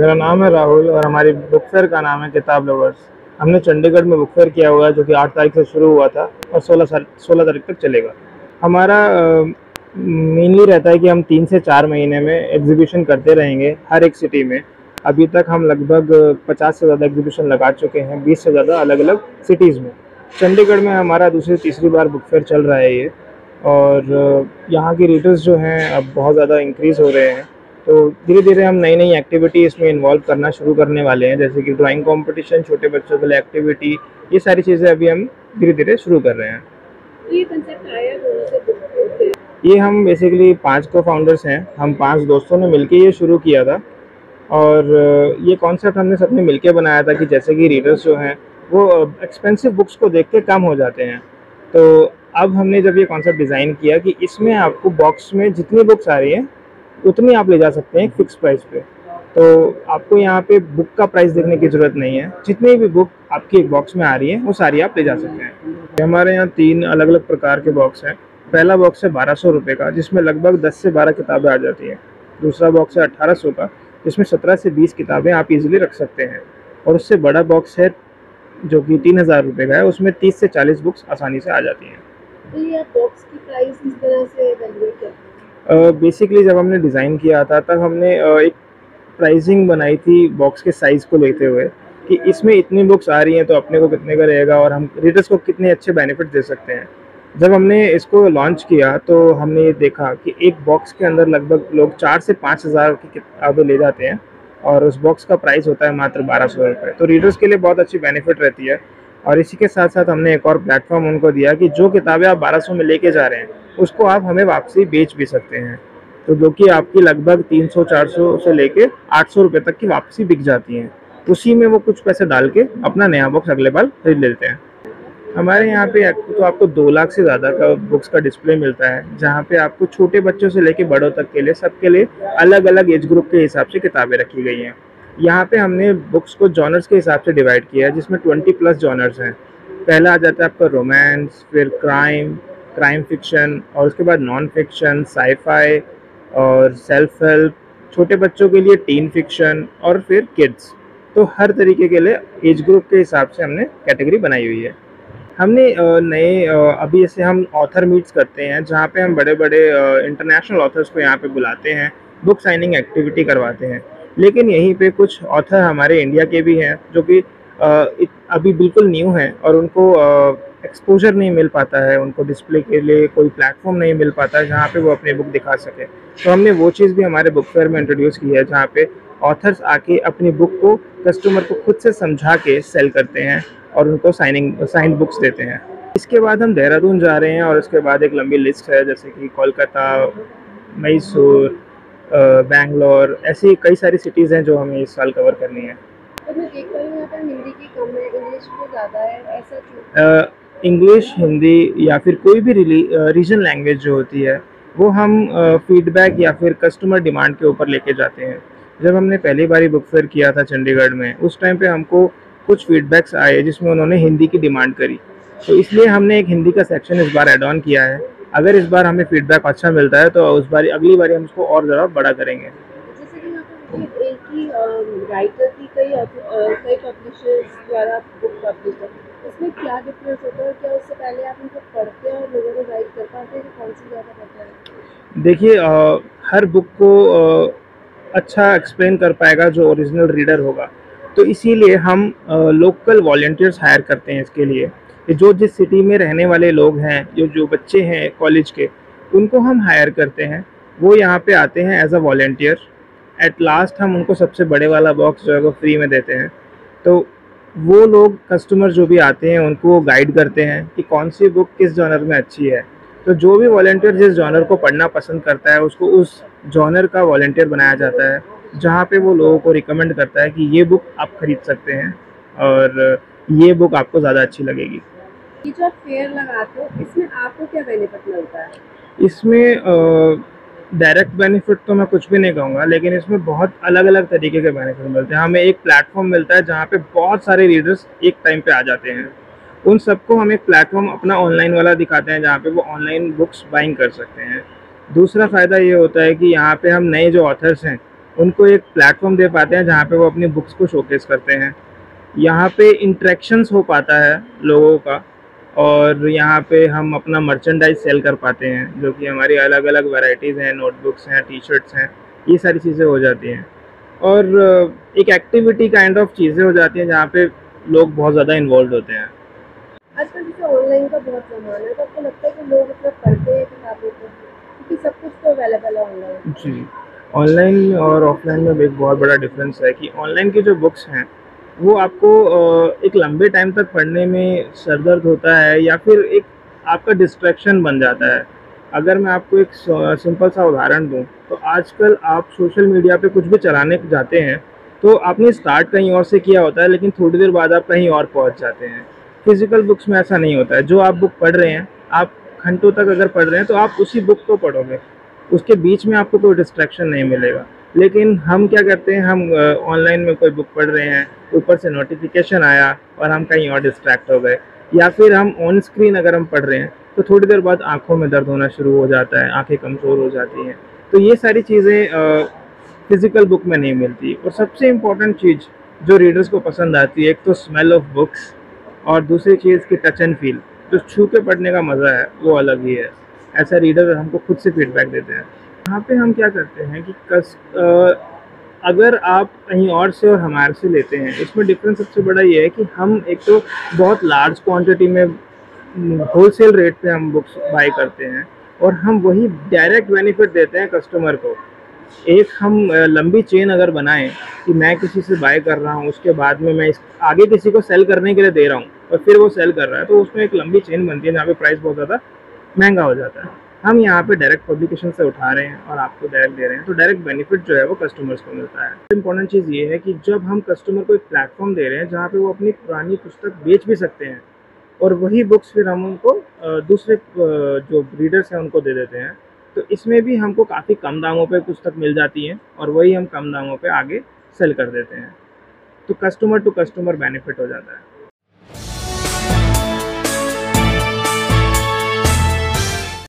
मेरा नाम है राहुल और हमारी बुक फेयर का नाम है किताब लवर्स। हमने चंडीगढ़ में बुक फेयर किया हुआ है जो कि 8 तारीख से शुरू हुआ था और 16 तारीख तक चलेगा। हमारा मेनली रहता है कि हम 3 से 4 महीने में एग्जीबिशन करते रहेंगे हर एक सिटी में। अभी तक हम लगभग 50 से ज़्यादा एग्जीबिशन लगा चुके हैं, 20 से ज़्यादा अलग अलग सिटीज़ में। चंडीगढ़ में हमारा दूसरी तीसरी बार बुक फेयर चल रहा है ये। और यहाँ की रीडर्स जो हैं अब बहुत ज़्यादा इंक्रीज़ हो रहे हैं। तो धीरे धीरे हम नई नई एक्टिविटी इसमें इन्वॉल्व करना शुरू करने वाले हैं, जैसे कि ड्राइंग कंपटीशन, छोटे बच्चों के लिए एक्टिविटी, ये सारी चीज़ें अभी हम धीरे धीरे शुरू कर रहे हैं। ये कंसेप्ट आया कहाँ से बुक से? ये हम बेसिकली 5 को फाउंडर्स हैं, हम 5 दोस्तों ने मिलके ये शुरू किया था। और ये कॉन्सेप्ट हमने सबने मिलके बनाया था कि जैसे कि रीडर्स जो हैं वो एक्सपेंसिव बुक्स को देख के कम हो जाते हैं। तो अब हमने जब ये कॉन्सेप्ट डिज़ाइन किया कि इसमें आपको बॉक्स में जितनी बुक्स आ रही हैं उतनी आप ले जा सकते हैं एक फ़िक्स प्राइस पे। तो आपको यहाँ पे बुक का प्राइस देखने की ज़रूरत नहीं है, जितनी भी बुक आपकी एक बॉक्स में आ रही है वो सारी आप ले जा सकते हैं। हमारे यहाँ 3 अलग अलग प्रकार के बॉक्स हैं। पहला बॉक्स है 1200 रुपये का, जिसमें लगभग 10 से 12 किताबें आ जाती हैं। दूसरा बॉक्स है 1800 का, जिसमें 17 से 20 किताबें आप इजीली रख सकते हैं। और उससे बड़ा बॉक्स है जो कि 3000 रुपये का है, उसमें 30 से 40 बुक्स आसानी से आ जाती हैं। तो ये आप बॉक्स की प्राइस किस तरह से एवेल्युएट करते हैं? बेसिकली जब हमने डिज़ाइन किया था तब हमने एक प्राइसिंग बनाई थी बॉक्स के साइज़ को लेते हुए कि इसमें इतनी बुक्स आ रही हैं तो अपने को कितने का रहेगा और हम रीडर्स को कितने अच्छे बेनिफिट दे सकते हैं। जब हमने इसको लॉन्च किया तो हमने ये देखा कि एक बॉक्स के अंदर लगभग लोग 4 से 5,000 की किताबें ले जाते हैं और उस बॉक्स का प्राइस होता है मात्र 1200 रुपये। तो रीडर्स के लिए बहुत अच्छी बेनिफिट रहती है। और इसी के साथ साथ हमने एक और प्लेटफॉर्म उनको दिया कि जो किताबें आप 1200 में लेके जा रहे हैं उसको आप हमें वापसी बेच भी सकते हैं। तो जो कि आपकी लगभग 300-400 से लेके 800 रुपये तक की वापसी बिक जाती हैं। उसी में वो कुछ पैसे डाल के अपना नया बॉक्स अगले बार खरीद लेते हैं। हमारे यहाँ पे तो आपको 2 लाख से ज़्यादा का बुक्स का डिस्प्ले मिलता है, जहाँ पे आपको छोटे बच्चों से लेके बड़ों तक के लिए सबके लिए अलग अलग एज ग्रुप के हिसाब से किताबें रखी गई हैं। यहाँ पे हमने बुक्स को जॉनर्स के हिसाब से डिवाइड किया है, जिसमें 20+ जॉनर्स हैं। पहला आ जाता है आपका रोमांस, फिर क्राइम फिक्शन, और उसके बाद नॉन फिक्शन, साईफाई और सेल्फ हेल्प, छोटे बच्चों के लिए टीन फिक्शन और फिर किड्स। तो हर तरीके के लिए एज ग्रुप के हिसाब से हमने कैटेगरी बनाई हुई है। हमने अभी जैसे हम ऑथर मीट्स करते हैं, जहाँ पे हम बड़े बड़े इंटरनेशनल ऑथर्स को यहाँ पे बुलाते हैं, बुक साइनिंग एक्टिविटी करवाते हैं। लेकिन यहीं पे कुछ ऑथर हमारे इंडिया के भी हैं जो कि अभी बिल्कुल न्यू हैं और उनको एक्सपोजर नहीं मिल पाता है, उनको डिस्प्ले के लिए कोई प्लेटफॉर्म नहीं मिल पाता है जहाँ पे वो अपनी बुक दिखा सके। तो हमने वो चीज़ भी हमारे बुक फेयर में इंट्रोड्यूस की है, जहाँ पे ऑथर्स आके अपनी बुक को कस्टमर को खुद से समझा के सेल करते हैं और उनको साइंड बुक्स देते हैं। इसके बाद हम देहरादून जा रहे हैं और उसके बाद एक लंबी लिस्ट है, जैसे कि कोलकाता, मैसूर, बैंगलोर, ऐसी कई सारी सिटीज़ हैं जो हमें इस साल कवर करनी है। तो मैं देख पा रही हूँ यहाँ पर हिंदी की कम है, इंग्लिश में ज़्यादा है, ऐसा क्यों? इंग्लिश, हिंदी या फिर कोई भी रीजन लैंग्वेज जो होती है वो हम फीडबैक या फिर कस्टमर डिमांड के ऊपर लेके जाते हैं। जब हमने पहली बारी बुक फेयर किया था चंडीगढ़ में, उस टाइम पे हमको कुछ फीडबैक्स आए जिसमें उन्होंने हिंदी की डिमांड करी, तो इसलिए हमने एक हिंदी का सेक्शन इस बार ऐड ऑन किया है। अगर इस बार हमें फीडबैक अच्छा मिलता है तो उस बार अगली बारी हम इसको और ज़्यादा बड़ा करेंगे। जैसे कि यहाँ पर मतलब एक ही राइटर की कई पब्लिशर्स द्वारा बुक पब्लिश है, इसमें क्या डिफरेंस होता है? क्या उससे पहले आप उनको पढ़ते हैं और लोगों को गाइड कर पाते हैं कि कौन सी ज़्यादा बेहतर है? देखिए, हर बुक को अच्छा एक्सप्लेन कर पाएगा जो ओरिजिनल रीडर होगा। तो इसीलिए हम लोकल वॉलंटियर्स हायर करते हैं इसके लिए कि जो जिस सिटी में रहने वाले लोग हैं, जो बच्चे हैं कॉलेज के, उनको हम हायर करते हैं। वो यहाँ पे आते हैं as a volunteer. At last हम उनको सबसे बड़े वाला बॉक्स जो है वो फ्री में देते हैं। तो वो लोग कस्टमर जो भी आते हैं उनको गाइड करते हैं कि कौन सी बुक किस जॉनर में अच्छी है। तो जो भी वॉलंटियर जिस जॉनर को पढ़ना पसंद करता है उसको उस जॉनर का वॉलंटियर बनाया जाता है, जहाँ पे वो लोगों को रिकमेंड करता है कि ये बुक आप खरीद सकते हैं और ये बुक आपको ज़्यादा अच्छी लगेगी। ये जो आप फेयर लगाते हो, इसमें आपको क्या बेनिफिट मिलता है? इसमें डायरेक्ट बेनिफिट तो मैं कुछ भी नहीं कहूँगा, लेकिन इसमें बहुत अलग अलग तरीके के बेनिफिट मिलते हैं। हमें एक प्लेटफॉर्म मिलता है जहाँ पे बहुत सारे रीडर्स एक टाइम पे आ जाते हैं। उन सबको हम एक प्लेटफॉर्म अपना ऑनलाइन वाला दिखाते हैं जहाँ पे वो ऑनलाइन बुक्स बाइंग कर सकते हैं। दूसरा फ़ायदा ये होता है कि यहाँ पे हम नए जो ऑथर्स हैं उनको एक प्लेटफॉर्म दे पाते हैं जहाँ पे वो अपनी बुक्स को शोकेस करते हैं। यहाँ पे इंटरेक्शंस हो पाता है लोगों का, और यहाँ पे हम अपना मर्चेंडाइज सेल कर पाते हैं, जो कि हमारी अलग अलग वैरायटीज़ हैं, नोटबुक्स हैं, टी शर्ट्स हैं, ये सारी चीज़ें हो जाती हैं। और एक एक्टिविटी काइंड ऑफ चीज़ें हो जाती हैं जहाँ पे लोग बहुत ज़्यादा इन्वॉल्व होते हैं। आजकल जैसे ऑनलाइन का बहुत ज़माना है, तो आपको लगता है कि लोग मतलब पढ़ते हैं किताबों को, क्योंकि सब कुछ तो अवेलेबल है ऑनलाइन। जी, ऑनलाइन और ऑफलाइन में एक बहुत बड़ा डिफरेंस है कि ऑनलाइन की जो बुक्स हैं वो आपको एक लंबे टाइम तक पढ़ने में सर दर्द होता है, या फिर एक आपका डिस्ट्रैक्शन बन जाता है। अगर मैं आपको एक सिंपल सा उदाहरण दूं, तो आजकल आप सोशल मीडिया पे कुछ भी चलाने जाते हैं तो आपने स्टार्ट कहीं और से किया होता है, लेकिन थोड़ी देर बाद आप कहीं और पहुंच जाते हैं। फिजिकल बुक्स में ऐसा नहीं होता है। जो आप बुक पढ़ रहे हैं, आप घंटों तक अगर पढ़ रहे हैं तो आप उसी बुक को पढ़ोगे, उसके बीच में आपको कोई डिस्ट्रैक्शन नहीं मिलेगा। लेकिन हम क्या करते हैं, हम ऑनलाइन में कोई बुक पढ़ रहे हैं, ऊपर से नोटिफिकेशन आया और हम कहीं और डिस्ट्रैक्ट हो गए, या फिर हम ऑन स्क्रीन अगर हम पढ़ रहे हैं तो थोड़ी देर बाद आंखों में दर्द होना शुरू हो जाता है, आंखें कमज़ोर हो जाती हैं। तो ये सारी चीज़ें फिजिकल बुक में नहीं मिलती। और सबसे इम्पोर्टेंट चीज़ जो रीडर्स को पसंद आती है, एक तो स्मेल ऑफ बुक्स, और दूसरी चीज़ की टच एंड फील। जो छू के पढ़ने का मज़ा है वो अलग ही है। ऐसा रीडर हमको खुद से फीडबैक देते हैं। यहाँ पे हम क्या करते हैं कि अगर आप कहीं और से और हमारे से लेते हैं, इसमें डिफरेंस सबसे बड़ा ये है कि हम एक तो बहुत लार्ज क्वांटिटी में होलसेल रेट पे हम बुक्स बाय करते हैं, और हम वही डायरेक्ट बेनिफिट देते हैं कस्टमर को। एक हम लंबी चेन अगर बनाएं कि मैं किसी से बाय कर रहा हूँ, उसके बाद में मैं इस आगे किसी को सेल करने के लिए दे रहा हूँ और फिर वो सेल कर रहा है, तो उसमें एक लंबी चेन बनती है जहाँ पे प्राइस बहुत ज़्यादा महंगा हो जाता है। हम यहाँ पे डायरेक्ट पब्लिकेशन से उठा रहे हैं और आपको डायरेक्ट दे रहे हैं, तो डायरेक्ट बेनिफिट जो है वो कस्टमर्स को मिलता है। इंपॉर्टेंट चीज़ ये है कि जब हम कस्टमर को एक प्लेटफॉर्म दे रहे हैं जहाँ पे वो अपनी पुरानी पुस्तक बेच भी सकते हैं, और वही बुक्स फिर हम उनको दूसरे जो रीडर्स हैं उनको दे देते हैं, तो इसमें भी हमको काफ़ी कम दामों पे पुस्तक मिल जाती है और वही हम कम दामों पे आगे सेल कर देते हैं। तो कस्टमर टू कस्टमर बेनिफिट हो जाता है।